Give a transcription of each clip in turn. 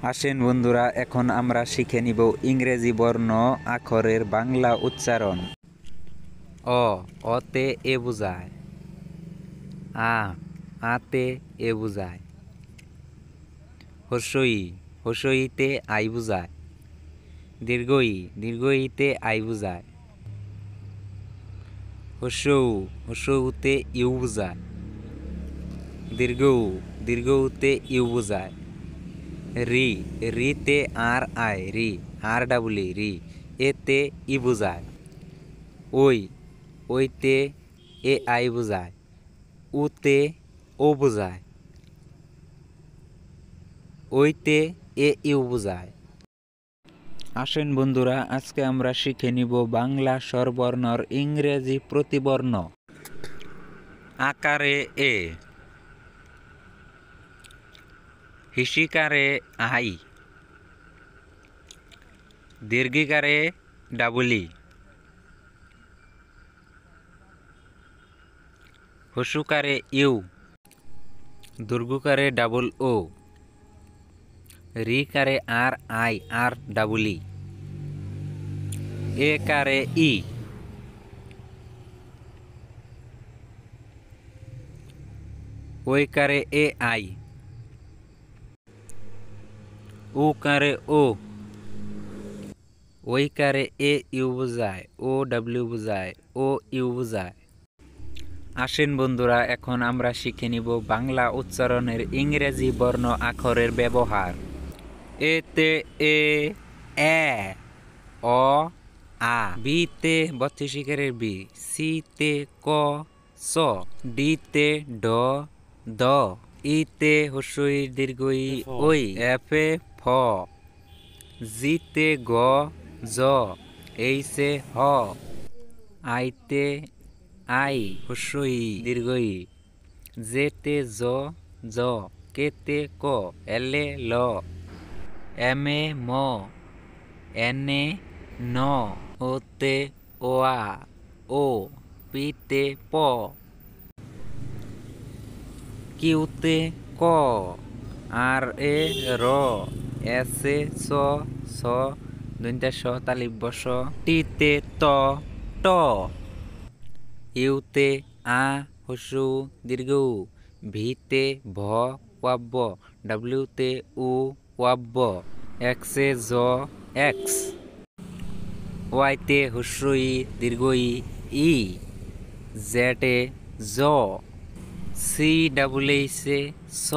আসেন বন্ধুরা, এখন আমরা শিখে নিব ইংরেজি বর্ণ আখরের বাংলা উচ্চারণ। অতে এ বোঝায়, আতে এ বোঝায়। হর্ষইতে আই বোঝায়। দীর্ঘইতে আই বোঝায়। হর্ষউতে ইউ বোঝায়। দীর্ঘউতে ইউ বোঝায়। রিতে আর আই, আর ডাবলি রি, এতে ই বোঝায়। ওইতে এ আই বোঝায়। উতে ও বোঝায়। ওইতে এ ইউ বোঝায়। আসেন বন্ধুরা, আজকে আমরা শিখে নিব বাংলা স্বরবর্ণর ইংরেজি প্রতিবর্ণ। আকারে এ, হিসিকারে আই, দীর্ঘিকারে ডাবলি, হসুকারে ইউ, দুর্গুকারে ডাবল ও, রিকারে আর আই, আর ডাবলি, এ কারে ই, ওই কারে এ আই, ও কারে ও, ওই কারে এ ইউ বোঝায়, ও ডাব্লিউ বোঝায়, ও ইউ বোঝায়। আসেন বন্ধুরা, এখন আমরা শিখে নিব বাংলা উচ্চারণের ইংরেজি বর্ণ আখরের ব্যবহার। এতে এ, অ, আ, বিতে বত্রিশিকারের বি, সিতে ক, স, ডিতে ড, দ, ইতে হস্যই দীর্ঘই ওই, এফে ফ, জিতে গ, জ, এইসে হ, আইতে আই হস্যই দীর্ঘই, জেতে জ, জ, কেতে ক, এলে ল, এমে ম, এনে ন, ওতে ওয়া, ও, পিতে প, কিউতে ক, আর এ র, এসে স, স, দন্ত্যা স তালিব্য স, টিতে ত, ট, ইউতে আ হস্যু দীর্ঘ উ, ভিতে ভ ওয়াব্য, ডাব্লিউতে উ ওয়াব্য, এক্সে জ, এক্স, ওয়াইতে হস্যই দীর্ঘই ই, জেটে জ, সি ডাবল এইসে স।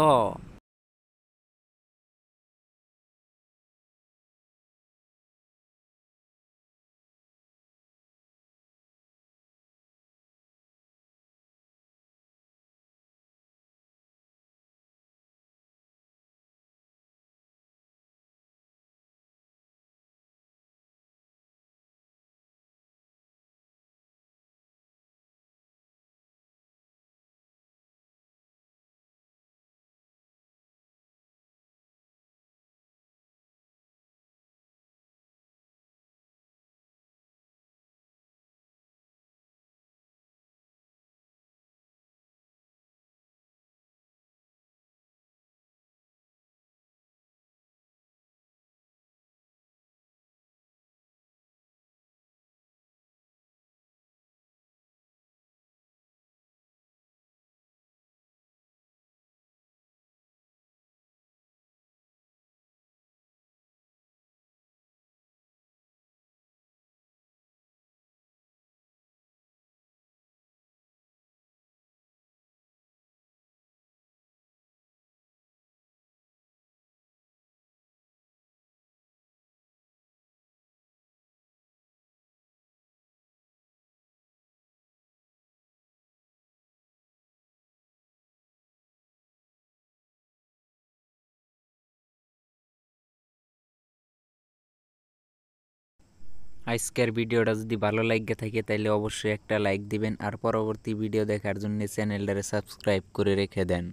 আজকের ভিডিওটা যদি ভালো লাগে থাকে তাহলে অবশ্যই একটা লাইক দিবেন, আর পরবর্তী ভিডিও দেখার জন্য চ্যানেলটারে সাবস্ক্রাইব করে রেখে দেন।